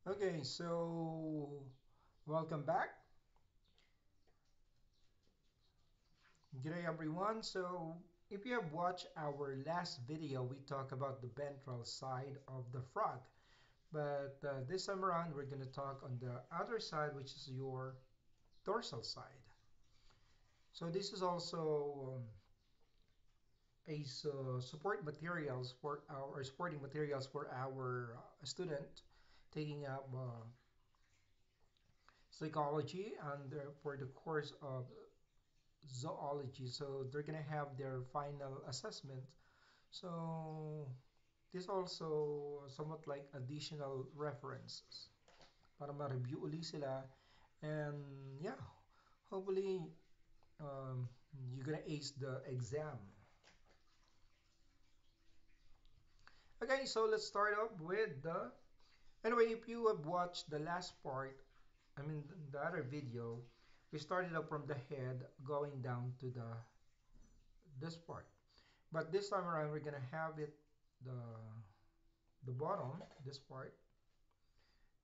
Okay, so welcome back. Good day, everyone. So, if you have watched our last video, we talked about the ventral side of the frog. But this time around, we're going to talk on the other side, which is your dorsal side. So, this is also support materials for our supporting materials for our student taking up psychology and for the course of zoology, so they're gonna have their final assessment. So this also somewhat like additional references para ma-review uli sila, and yeah, hopefully um, you're gonna ace the exam. Okay, so let's start off with the anyway. If you have watched the last part, I mean the other video, we started up from the head going down to this part. But this time around, we're gonna have it the the bottom, this part,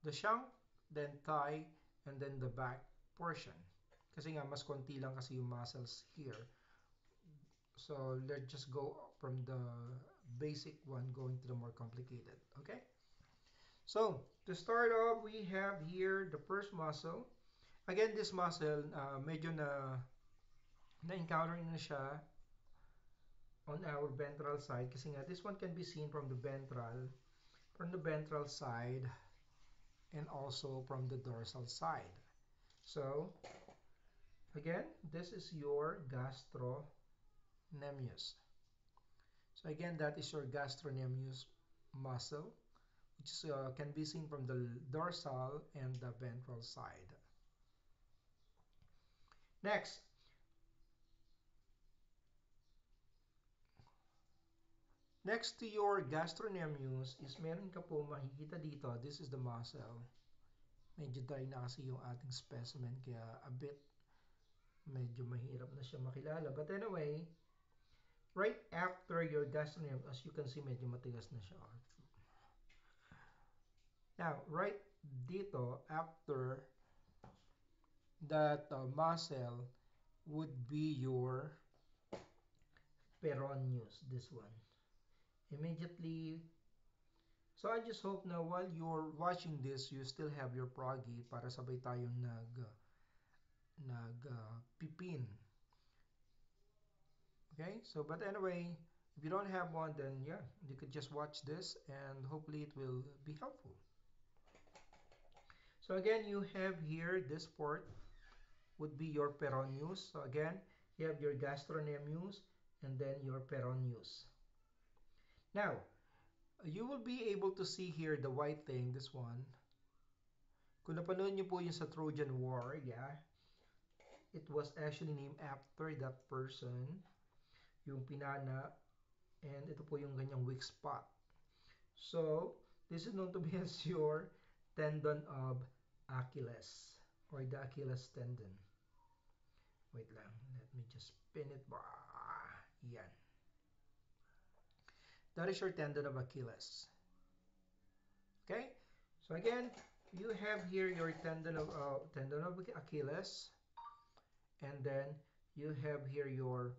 the shank, then thigh, and then the back portion. Kasi nga, mas konti lang kasi yung muscles here. So let's just go from the basic one going to the more complicated, okay? So to start off, we have here the first muscle. Again, this muscle, medyo na-encounter na siya on our ventral side kasi nga this one can be seen from the ventral side and also from the dorsal side. So again, this is your gastrocnemius. So again, that is your gastrocnemius muscle, which is, can be seen from the dorsal and the ventral side. Next, next to your gastrocnemius is meron ka po makikita dito. This is the muscle. Medyo dry na kasi yung ating specimen kaya a bit medyo mahirap na siya makilala. But anyway, right after your gastrocnemius, as you can see, medyo matigas na siya. Now, right dito, after that muscle would be your peroneus, this one. Immediately, so I just hope na while you're watching this, you still have your proggy para sabay tayong pipin. Okay, so but anyway, if you don't have one, then yeah, you could just watch this and hopefully it will be helpful. So again, you have here this part would be your peroneus. So again, you have your gastrocnemius and then your peroneus. Now, you will be able to see here the white thing, this one. Kung napanood niyo po yung sa Trojan War, yeah, it was actually named after that person, yung pinana, and ito po yung ganyang weak spot. So, this is known to be as your tendon of Achilles, or the Achilles tendon. Wait lang, let me just pin it. Yan. That is your tendon of Achilles. Okay? So again, you have here your tendon of Achilles, and then you have here your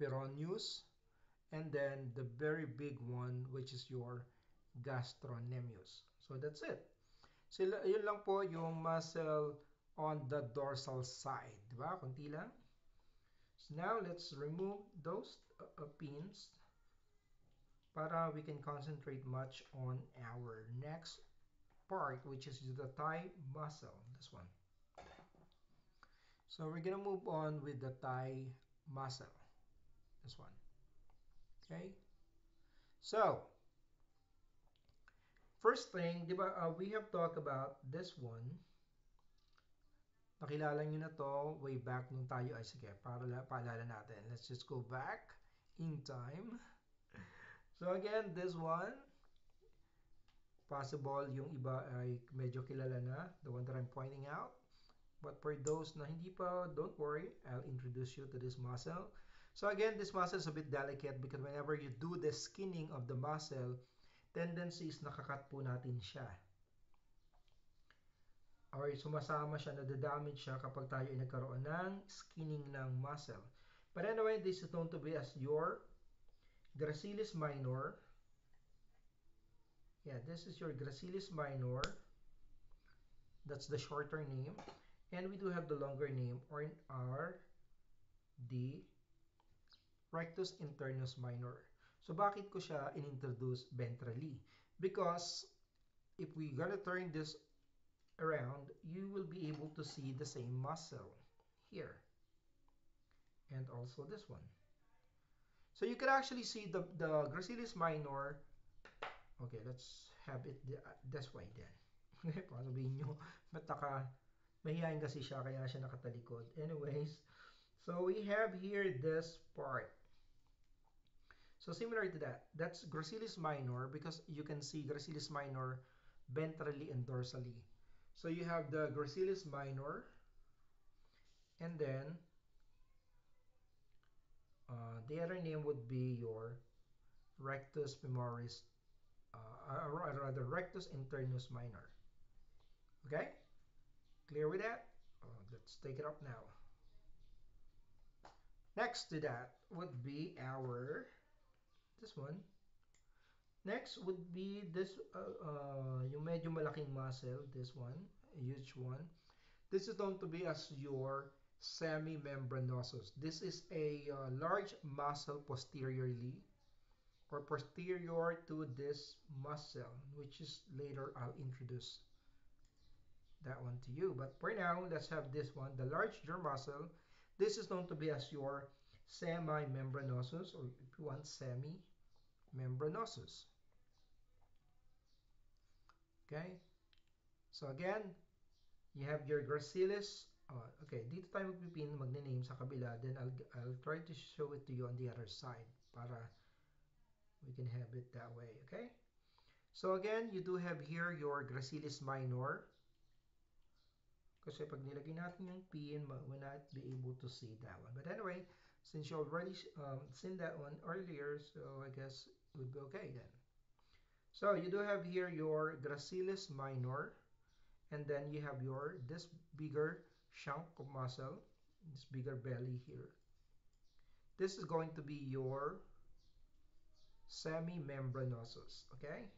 peroneus, and then the very big one, which is your gastrocnemius. So that's it. So yun lang po yung muscle on the dorsal side, di ba? Kunti lang. So now let's remove those pins para we can concentrate much on our next part, which is the thigh muscle, this one. So we're gonna move on with the thigh muscle, this one. Okay, so first thing, di ba, we have talked about this one. Nakilala nyo na to way back nung tayo ay sige, para paalala natin. Let's just go back in time. So again, this one, possible yung iba ay medyo kilala na, the one that I'm pointing out. But for those na hindi pa, don't worry, I'll introduce you to this muscle. So again, this muscle is a bit delicate because whenever you do the skinning of the muscle, tendency is nakakat po natin siya. or sumasama siya, nadadamage siya kapag tayo ay nagkaroon ng skinning ng muscle. But anyway, this is known to be as your gracilis minor. Yeah, this is your gracilis minor. That's the shorter name. And we do have the longer name, or the rectus internus minor. So bakit ko siya inintroduce ventrally? Because if we gonna turn this around, you will be able to see the same muscle here and also this one. So you can actually see the gracilis minor. Okay, let's have it this way then. Sabihin nyo, mahihayin kasi siya kaya siya nakatalikod. Anyways, so we have here this part. So similar to that, that's gracilis minor because you can see gracilis minor ventrally and dorsally. So you have the gracilis minor, and then the other name would be your rectus femoris, rather rectus internus minor. Okay? Clear with that? Let's take it up now. Next to that would be this one. Next would be this, yung medyo malaking muscle, this one, a huge one. This is known to be as your semimembranosus. This is a large muscle posteriorly or posterior to this muscle, which is later I'll introduce that one to you. But for now, let's have this one, the large jaw muscle. This is known to be as your semimembranosus, or if you want, semimembranosus. Okay? So again, you have your gracilis. Okay, dito tayo magpipin, magne-name sa kabila. Then I'll try to show it to you on the other side para we can have it that way. Okay? So again, you do have here your gracilis minor. Kasi pag nilagay natin yung pin, we'll not be able to see that one. But anyway, since you already seen that one earlier, so I guess it would be okay then. So you do have here your gracilis minor, and then you have this bigger chunk of muscle, this bigger belly here. This is going to be your semimembranosus, okay?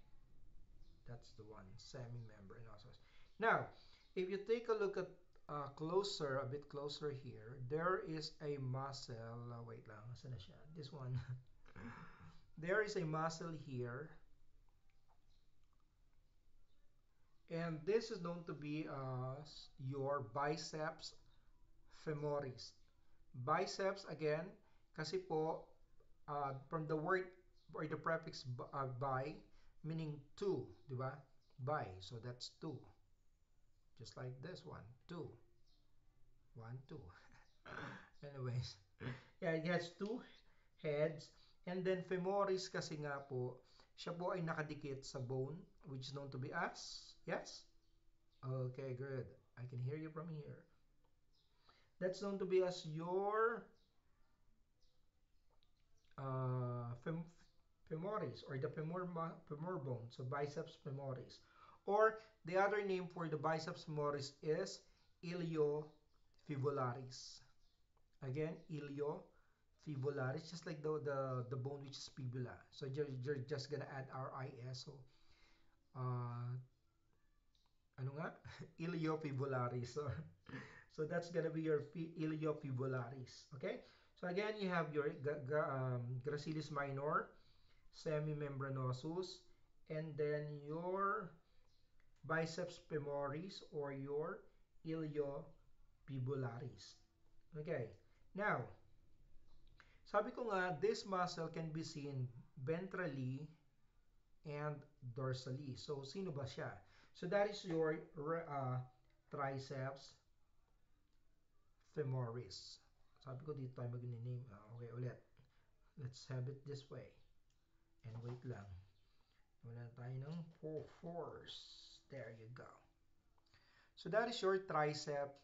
That's the one, semimembranosus. Now, if you take a look at a bit closer here, there is a muscle, wait lang, saan na siya? This one. There is a muscle here, and this is known to be your biceps femoris. Biceps, again, kasi po, from the word or the prefix bi, meaning two, di ba? Bi, so that's two. Just like this one, two. 1, 2. Anyways, yeah, it has two heads. And then femoris kasi nga po, siya po ay nakadikit sa bone, which is known to be as, yes? Okay, good. I can hear you from here. That's known to be as your femoris, or the femur bone, so biceps femoris. Or the other name for the biceps femoris is iliofibularis. Again, iliofibularis, just like the bone which is fibula. So you're just gonna add our IS. So, ano nga? Iliofibularis. So that's gonna be your iliofibularis. Okay? So again, you have your gracilis minor, semimembranosus, and then your biceps femoris or your iliofibularis. Okay. Now, sabi ko nga, this muscle can be seen ventrally and dorsally. So, sino ba siya? So, that is your triceps femoris. Sabi ko dito tayo mag-name. Okay, ulit. Let's have it this way. And wait lang. Wala tayo ng force. There you go. So, that is your tricep.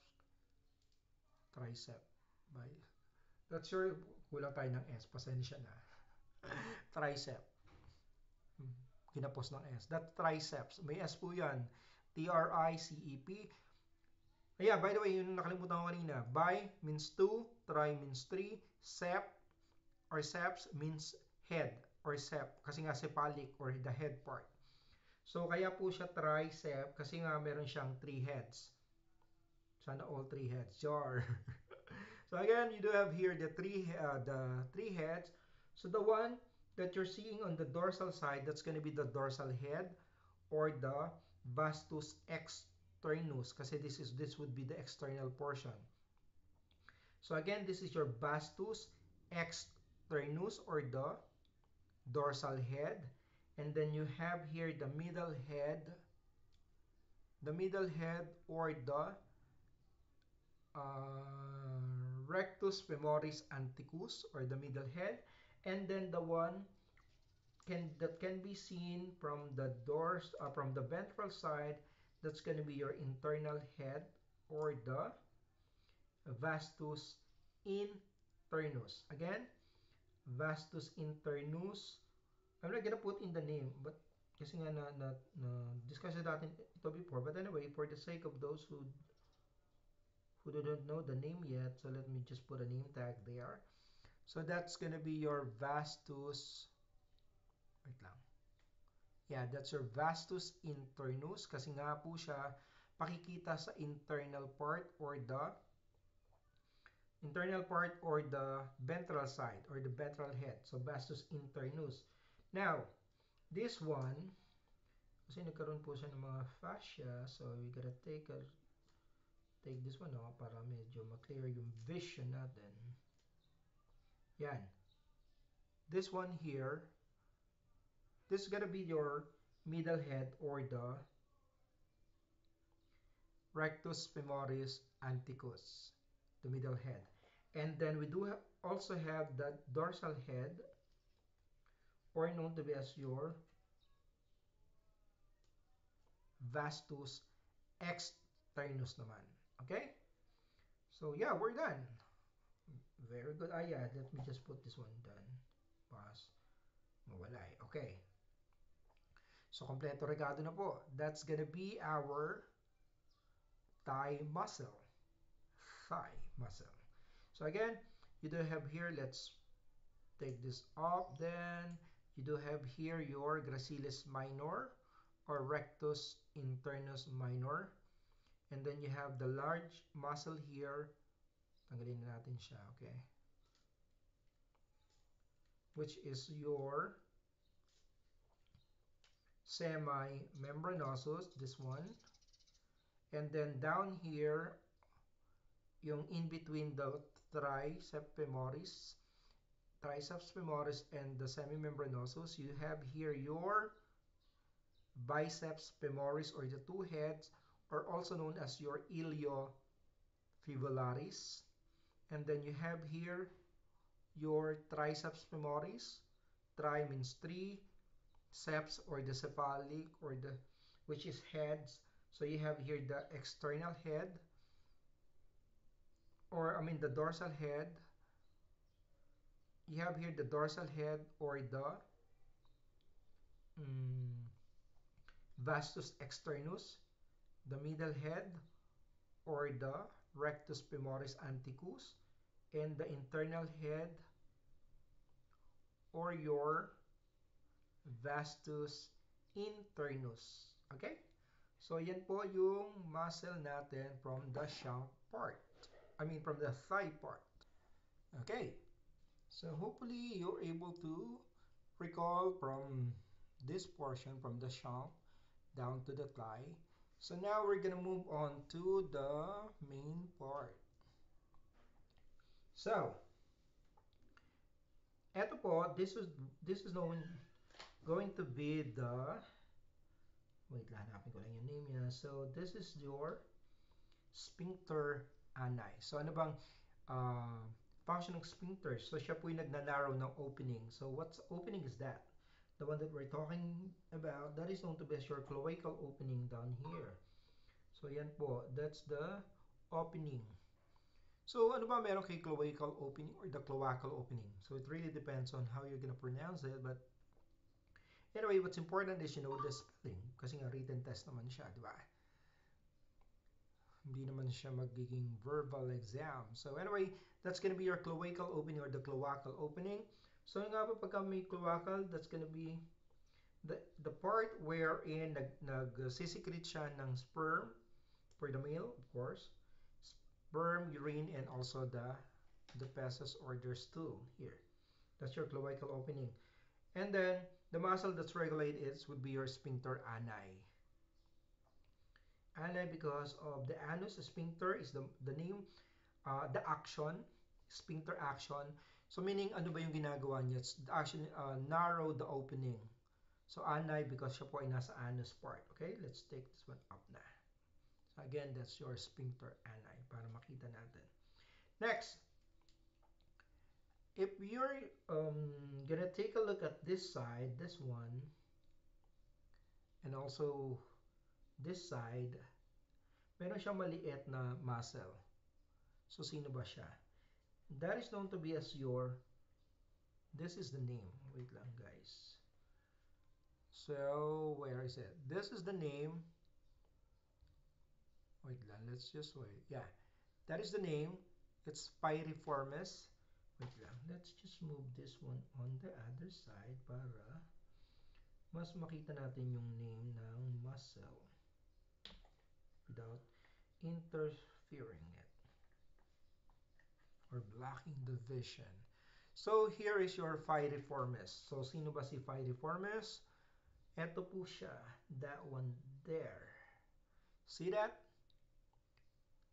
That's your, kulang tayo ng S. Pasensya na. Tricep. Kinapos ng S. That triceps. May S po yan. Tricep. Yeah, by the way, yun nakalimutan ko kanina. Bi means 2, tri means 3, sep or seps means head or sep kasi nga cephalic or the head part. So kaya po siya tricep kasi nga meron siyang 3 heads. Sana all 3 heads. Jar. So again, you do have here the three heads. So the one that you're seeing on the dorsal side, that's going to be the dorsal head or the vastus externus kasi this would be the external portion. So again, this is your vastus externus or the dorsal head, and then you have here the middle head or the rectus femoris anticus or the middle head, and then the one that can be seen from the from the ventral side, that's going to be your internal head or the vastus internus. Again, vastus internus. I'm not gonna put in the name, but kasi nga na discuss natin ito before. But anyway, for the sake of those who don't know the name yet, so let me just put a name tag there. So that's gonna be your vastus. Wait lang. Yeah, that's your vastus internus kasi nga po siya pakikita sa internal part or the ventral side or the ventral head. So vastus internus. Now, this one, kasi nagkaroon po siya ng mga fascia, so we gotta take this one off para medyo ma-clear yung vision natin. Yan. This one here, this is gonna be your middle head or the rectus femoris anticus, the middle head. And then we do also have that dorsal head, or known to be as your vastus externus naman. Okay? So yeah, we're done. Very good. Ah yeah, let me just put this one done. Pause. Mawala eh. Okay. So kompleto regado na po. That's gonna be our thigh muscle. Thigh muscle. So again, you do have here, let's take this off. Then you do have here your gracilis minor or rectus internus minor. And then you have the large muscle here. Tanggalin na natin siya, okay? Which is your semi-membranosus, this one. And then down here, yung in between the triceps femoris and the semi-membranosus, you have here your biceps femoris or the two heads, or also known as your iliofibularis. And then you have here your triceps femoris. Tri means 3, ceps or the cephalic or the which is heads. So you have here the external head, or I mean the dorsal head. You have here the dorsal head or the vastus externus, the middle head or the rectus femoris anticus, and the internal head or your vastus internus. Okay? So yan po yung muscle natin from the shank part. I mean from the thigh part. Okay. So hopefully you're able to recall from this portion from the shank down to the thigh. So now we're gonna move on to the main part. So, eto po, this is going to be the, wait, hanapin ko lang yung name niya. So, this is your sphincter ani. So, ano bang function ng sphincter? So, siya po yung nagnanarrow ng opening. So, what's opening is that? The one that we're talking about, that is known to be as your cloacal opening down here. So, yan po. That's the opening. So, ano ba meron kay cloacal opening or the cloacal opening? So, it really depends on how you're gonna pronounce it. But, anyway, what's important is you know the spelling. Kasi nga written test naman siya, di ba? Hindi naman siya magiging verbal exam. So anyway, that's gonna be your cloacal opening or the cloacal opening. So nga ba pagka may cloacal, that's gonna be the part wherein nagsisecrete siya ng sperm for the male, of course. Sperm, urine, and also the feces or their stool here. That's your cloacal opening. And then the muscle that's regulated it would be your sphincter ani. Ani because of the anus, sphincter is the name, the action, sphincter action. So meaning ano ba yung ginagawa niya? It's actually narrow the opening. So ani because siya po ay nasa anus part. Okay, let's take this one up na. So again, that's your sphincter ani para makita natin. Next, if you're gonna take a look at this side, this one, and also this side, meron siyang maliit na muscle. So sino ba siya? That is known to be as your, this is the name. Wait lang guys. So where is it? This is the name. Wait lang, let's just wait. Yeah, that is the name. It's piriformis. Wait lang, let's just move this one on the other side para mas makita natin yung name ng muscle without interfering it or blocking the vision. So here is your piriformis. So sino ba si piriformis? Ito po siya, that one there. See that?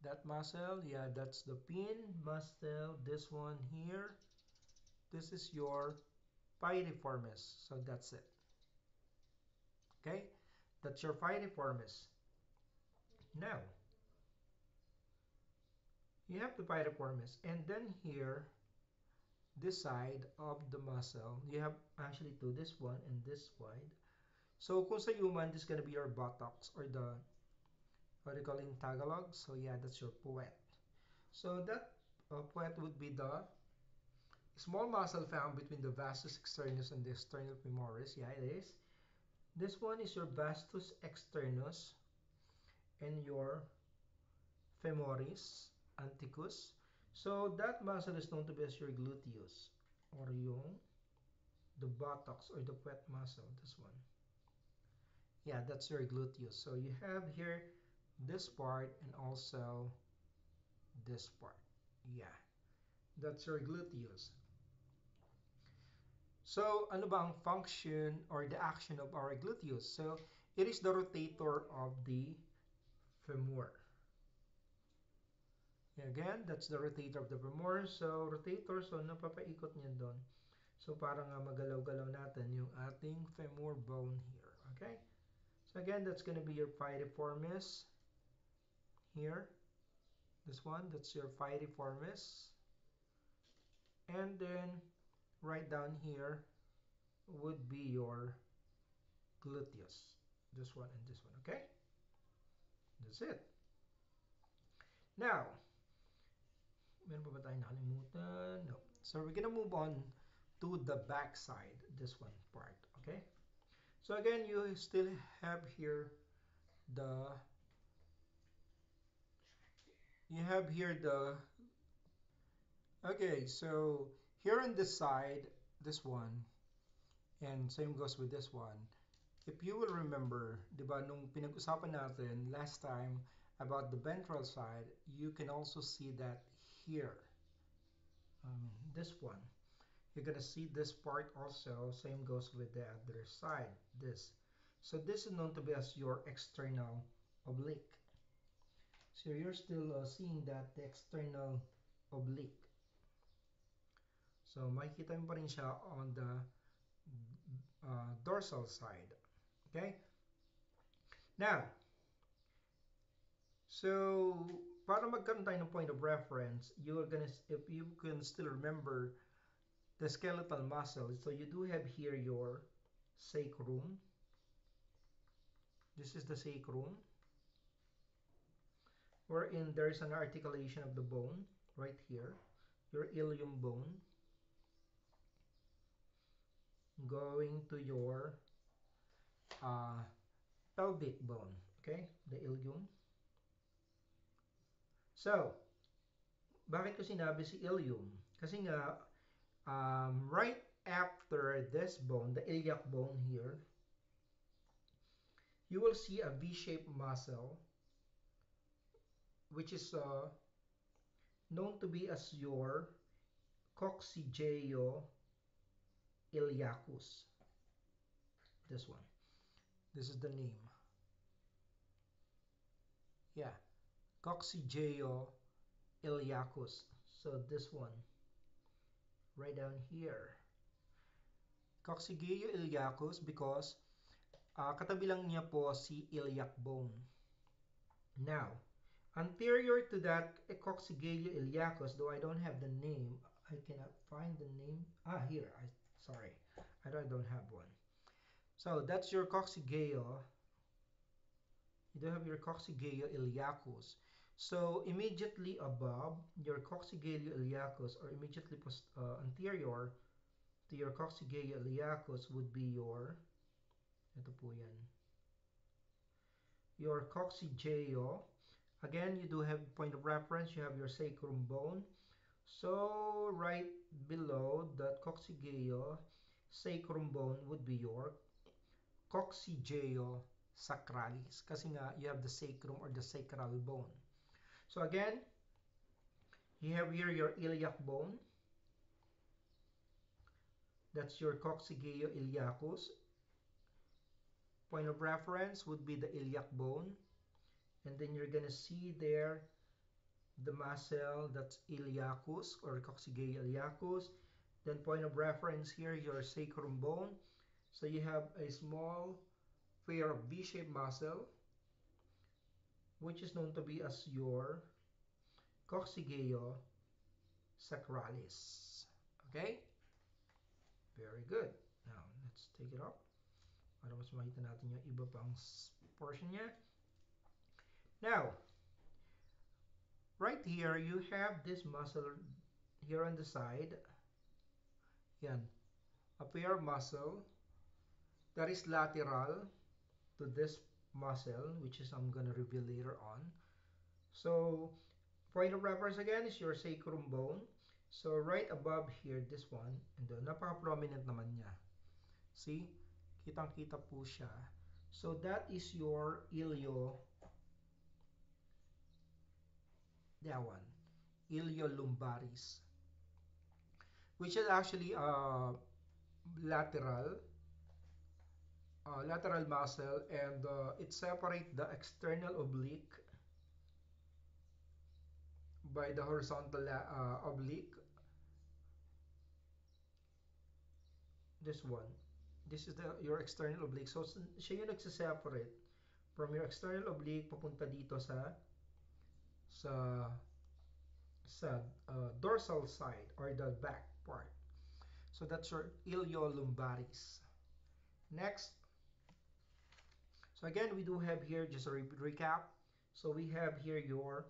That muscle, yeah, that's the pin muscle. This one here, this is your piriformis. So that's it. Okay, that's your piriformis. Now, you have the piriformis, and then here, this side of the muscle, you have actually two, this one and this side. So kung sa human, this is gonna be your buttocks or the, what do you call it in Tagalog? So yeah, that's your puwet. So that puwet would be the small muscle found between the vastus externus and the sternal femoris. Yeah, it is. This one is your vastus externus and your femoris anticus. So that muscle is known to be as your gluteus or yung the buttocks or the puwet muscle, this one. Yeah, that's your gluteus. So you have here this part and also this part. Yeah, that's your gluteus. So ano ba ang function or the action of our gluteus? So it is the rotator of the femur. Again, that's the rotator of the femur. So rotator, so napapaikot niya doon. So para nga magalaw-galaw natin yung ating femur bone here. Okay? So again, that's going to be your piriformis here. This one, that's your piriformis. And then right down here would be your gluteus. This one and this one, okay? That's it. Now, meron pa ba tayong nakalimutan? No. So we're gonna move on to the back side, this one part, okay? So again, you still have here the, okay, so here on this side, this one, and same goes with this one. If you will remember, di ba, nung pinag-usapan natin last time about the ventral side, you can also see that here, this one. You're gonna see this part also, same goes with the other side, this. So this is known to be as your external oblique. So you're still seeing that, the external oblique. So makikita mo pa rin siya on the dorsal side. Okay? Now, so para magkaroon tayo ng point of reference, you're gonna, if you can still remember the skeletal muscle, so you do have here your sacrum. This is the sacrum, wherein there is an articulation of the bone right here, your ilium bone, going to your pelvic bone, okay, the ilium. So, bakit ko sinabi si ilium? Kasi nga, right after this bone, the iliac bone here, you will see a V-shaped muscle, which is known to be as your coccygeoiliacus. This one. This is the name. Yeah, coccygeoiliacus. So this one, right down here. Coccygeoiliacus because katabi lang niya po si iliac bone. Now, anterior to that coccygeoiliacus, though I don't have the name, I cannot find the name. Here. Sorry, I don't have one. So that's your coccygeo. You do have your coccygeoiliacus. So immediately above your coccygeoiliacus, or immediately anterior to your coccygeoiliacus, would be your, ito po yan, your coccygeo. Again, you do have point of reference, you have your sacrum bone. So right below that coccygeo sacrum bone would be your coccygeo sacralis, kasi nga you have the sacrum or the sacral bone. So again, you have here your iliac bone. That's your coccygeoiliacus. Point of reference would be the iliac bone. And then you're gonna see there the muscle that's iliacus or coccygeoiliacus. Then point of reference here, your sacrum bone. So you have a small pair of V-shaped muscle, which is known to be as your coccygeo sacralis. Okay? Very good. Now, let's take it up para mas makita natin yung iba pang portion niya. Now, right here, you have this muscle here on the side. Yan. A pair of muscle that is lateral to this muscle, which is I'm gonna reveal later on. So, point of reference again is your sacrum bone. So, right above here, this one, and napaka-prominent naman niya. See? Kitang-kita po siya. So, that is your that one, iliolumbaris, which is actually lateral muscle, and it separates the external oblique by the horizontal oblique. This one, this is your external oblique. So siya yung nagsiseparate from your external oblique papunta dito sa dorsal side or the back part. So that's your iliolumbaris. Next. So again, we do have here, just a recap. So we have here your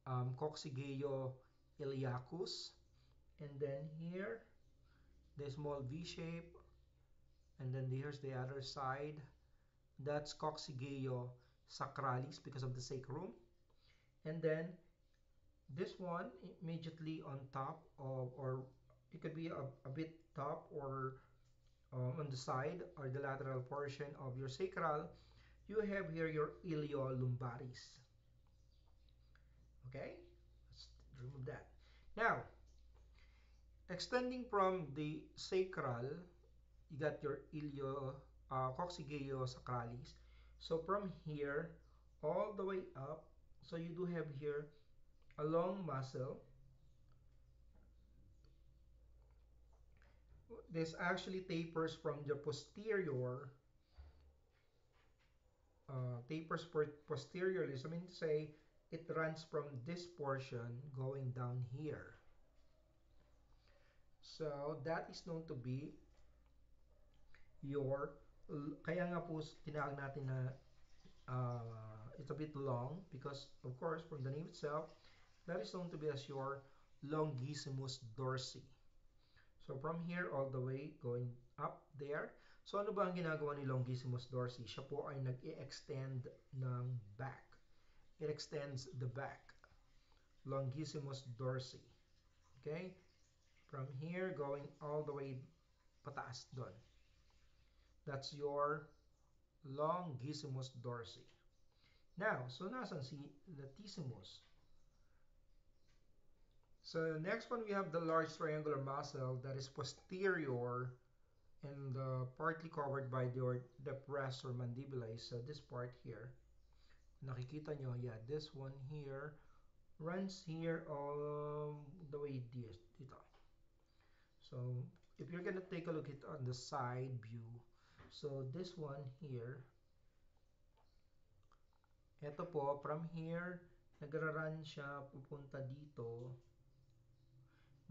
coccygeoiliacus, and then here the small V shape, and then here's the other side. That's coccygeo sacralis because of the sacrum, and then this one immediately on top of, or it could be a bit top or on the side or the lateral portion of your sacral. You have here your iliolumbaris. Okay, let's remove that. Now, extending from the sacral, you got your coccygeo sacralis. So from here all the way up, so you do have here a long muscle. This actually tapers from the posterior, posteriorly. So I mean to say, it runs from this portion going down here. So that is known to be your, kaya nga po tinawag natin na it's a bit long, because of course from the name itself, that is known to be as your longissimus dorsi. So from here all the way going up there. So ano ba ang ginagawa ni longissimus dorsi? Siya po ay nag-i-extend ng back. It extends the back. longissimus dorsi. Okay? From here, going all the way pataas doon. That's your longissimus dorsi. Now, so nasan si latissimus? So next one, we have the large triangular muscle that is posterior and partly covered by the depressor mandibular. So this part here, nakikita nyo, yeah, this one here runs here all the way dito. So if you're gonna take a look at on the side view, so this one here, eto po, from here, nagra-run siya pupunta dito.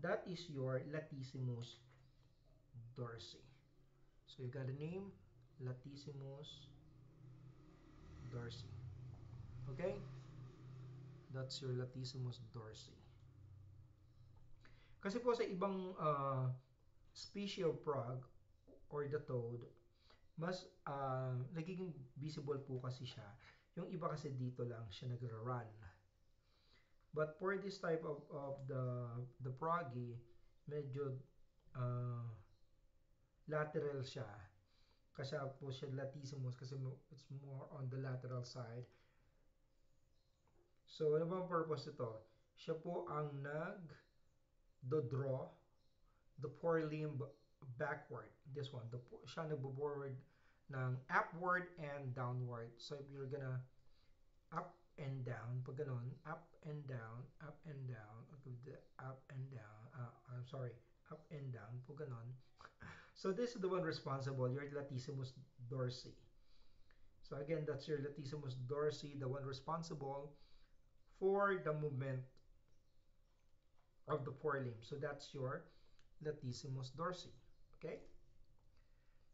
That is your latissimus dorsi. So you got a name, latissimus dorsi. Okay? That's your latissimus dorsi. Kasi po sa ibang species of frog or the toad, mas nagiging visible po kasi siya. Yung iba kasi dito lang siya nagra-run. But for this type of the froggy, medyo lateral siya. Kasi po siya latissimus kasi it's more on the lateral side. So ano ba ang purpose ito? Siya po ang nag-draw the forelimb backward. This one, siya nagbo-forward ng upward and downward. So if you're gonna up and down, pag ganun, up and down, up and down, up and down, I'm sorry, up and down, pag ganun. So this is the one responsible, your latissimus dorsi. So again, that's your latissimus dorsi, the one responsible for the movement of the forelimb. So that's your latissimus dorsi. Okay?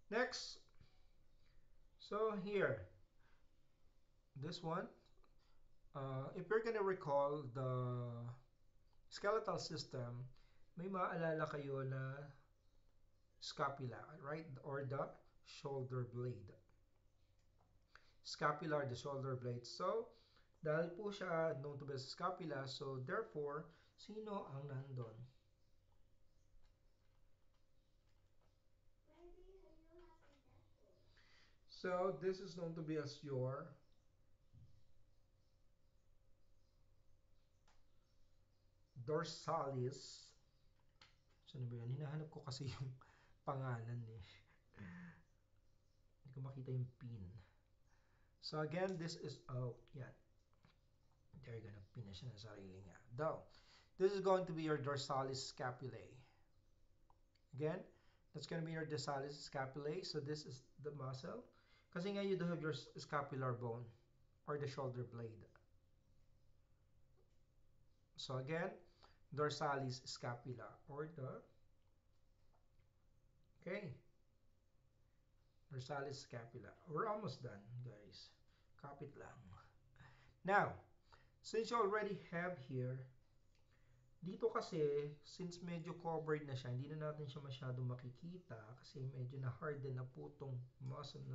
Next. So here, this one, if you're gonna recall the skeletal system, may maalala kayo na scapula, right? Or the shoulder blade. Scapula or the shoulder blade. So, dahil po siya known to be as scapula, so therefore, sino ang nandun? So, this is known to be as your dorsalis. Saan ba yan? Hinahanap ko kasi yung pangalan eh. Hindi ko makita yung pin. So again, this is, oh, yeah. They're gonna pin na siya na sarili niya. Though, this is going to be your dorsalis scapulae. Again, that's gonna be your dorsalis scapulae. So this is the muscle. Kasi nga you do have your scapular bone or the shoulder blade. So again, dorsalis scapula or the, okay, dorsalis scapula. We're almost done, guys. Kapit lang. Now, since you already have here, dito kasi, since medyo covered na siya, hindi na natin siya masyado makikita kasi medyo na-harden na po itong muscle,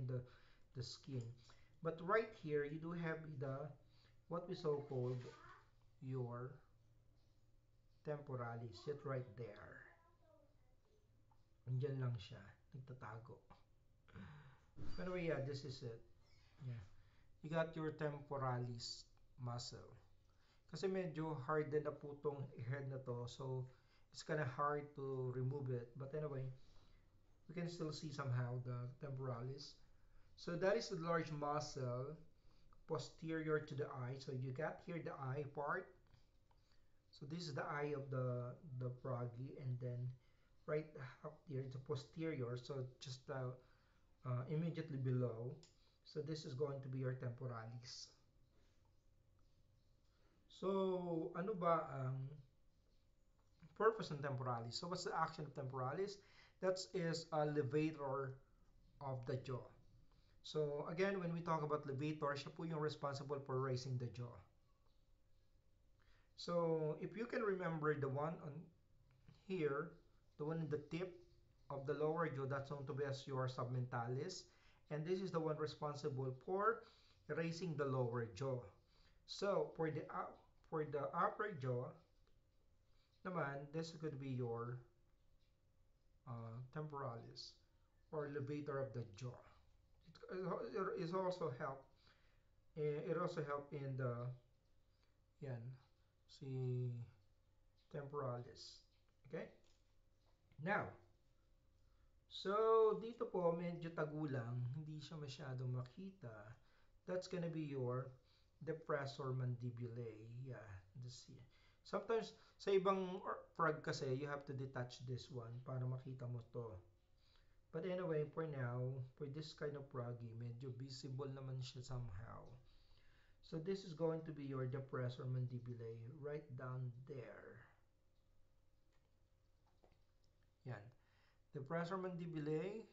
the skin. But right here, you do have what we so-called your temporalis. Yet right there. Andyan lang siya. Nagtatago. Anyway, yeah, this is it. Yeah. You got your temporalis muscle. Kasi medyo hardened na po itong head na to. So, it's kind of hard to remove it. But anyway, we can still see somehow the temporalis. So, that is the large muscle posterior to the eye. So, you got here the eye part. So, this is the eye of the froggy. And then, right up here, the posterior. So, just immediately below. So, this is going to be your temporalis. So, ano ba ang purpose ng temporalis? So, what's the action of temporalis? That is a levator of the jaw. So, again, when we talk about levator, siya po yung responsible for raising the jaw. So, if you can remember the one on here, the one in the tip of the lower jaw, that's known to be as your submentalis. And this is the one responsible for raising the lower jaw. So, for the upper jaw naman, this is going to be your temporalis or levator of the jaw. It is also help. It also help in the yan si temporalis. Okay? Now, so dito po medyo tagulang, hindi siya masyadong makita. That's gonna be your depressor mandibulae. Yeah, this here. Sometimes sa ibang frog kasi you have to detach this one para makita mo to. But anyway, for now, for this kind of froggy, medyo visible naman siya somehow. So this is going to be your depressor mandibulae right down there. Yan. Depressor mandibulae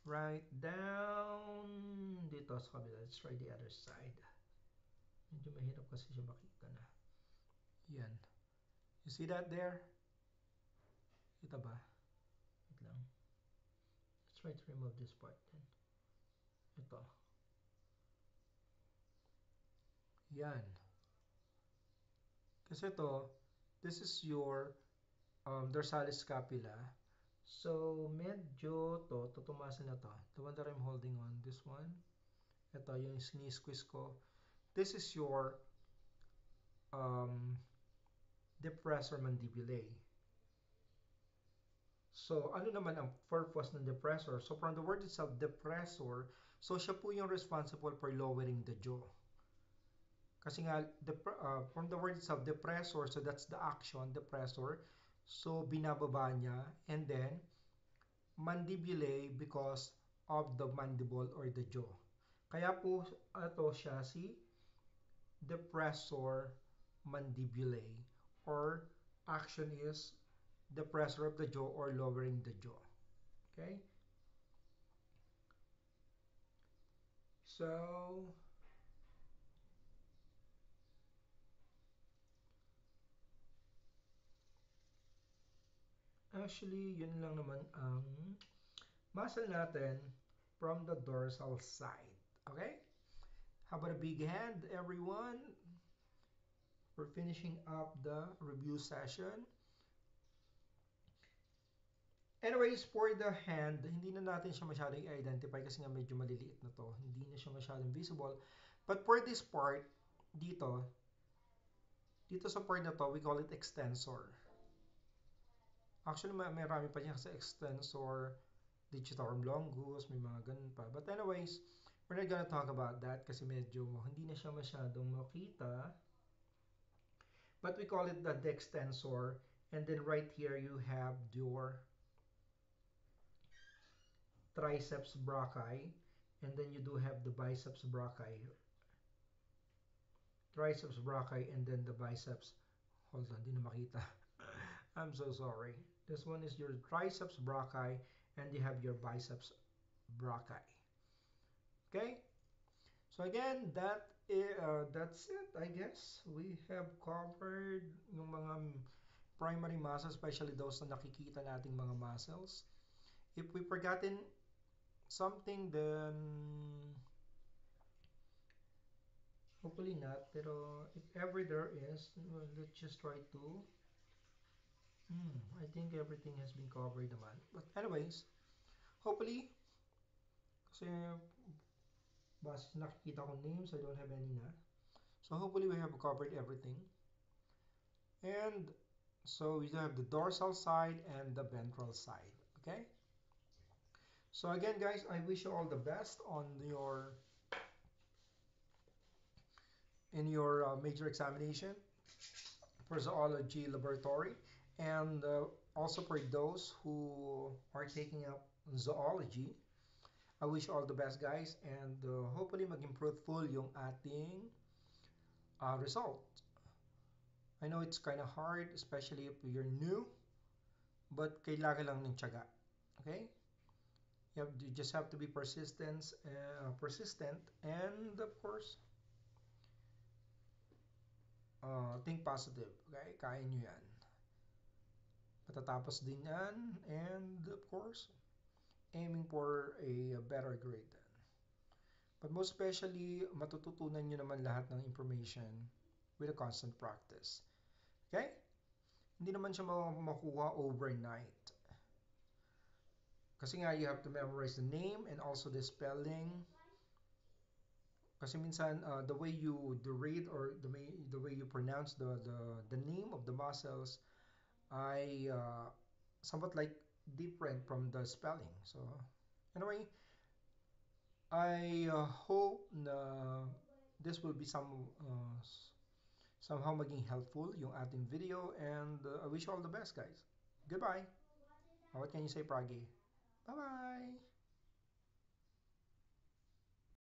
right down dito sa kabila. Let's try the other side. Medyo mahirap kasi siya makita na. Yan. You see that there? Kita ba? Wait lang. Let's try to remove this part then. Ito. Yan. Kasi ito, this is your dorsalis scapula. So, medyo tutumasin na to. The one that I'm holding on, this one. Ito, yung squeeze ko. This is your depressor mandibulae. So, ano naman ang purpose ng depressor? So, from the word itself, depressor, so siya po yung responsible for lowering the jaw. Kasi nga, from the word itself, depressor, so that's the action, depressor. So, binababa niya. And then, mandibulae because of the mandible or the jaw. Kaya po, ito siya si depressor mandibulae or action is depressor of the jaw or lowering the jaw. Okay? So, actually, yun lang naman ang muscle natin from the dorsal side. Okay? How about a big hand, everyone? We're finishing up the review session. Anyways, for the hand, hindi na natin siya masyadong i-identify kasi nga medyo maliliit na to. Hindi na siya masyadong visible. But for this part, dito sa part na to, we call it extensor. Actually, marami pa niya sa extensor, digitorum longus, may mga ganun pa. But anyways, we're not gonna talk about that kasi medyo hindi na siya masyadong makita. But we call it the dextensor. And then right here, you have your triceps brachii, and then you do have the biceps brachii. Triceps brachii, and then the biceps. Hold on, di na makita. I'm so sorry. This one is your triceps brachii, and you have your biceps brachii. Okay? So again, that's it, I guess. We have covered yung mga primary muscles, especially those na nakikita nating mga muscles. If we forgotten something, then hopefully not. Pero if ever there is, well, let's just try to. I think everything has been covered naman. But anyways, hopefully, kasi base nakikita ko names, I don't have any na. So hopefully we have covered everything. And so we have the dorsal side and the ventral side. Okay? So again, guys, I wish you all the best on your major examination for zoology laboratory, and also for those who are taking up zoology. I wish you all the best, guys, and hopefully maging fruitful yung ating result. I know it's kind of hard, especially if you're new, but kailangan lang ng tiyaga. Okay? You just have to be persistent, and of course, think positive. Okay? Kaya nyo yan. Matatapos din yan, and of course, aiming for a better grade then. But most especially, matututunan nyo naman lahat ng information with a constant practice. Okay? Hindi naman siya makuha overnight. Kasi nga, you have to memorize the name and also the spelling. Kasi minsan, the way you the read or the way you pronounce the name of the muscles ay somewhat like different from the spelling. So, anyway, I hope na this will be somehow maging helpful yung ating video, and I wish you all the best, guys. Goodbye. What can you say, Pragi? Bye-bye.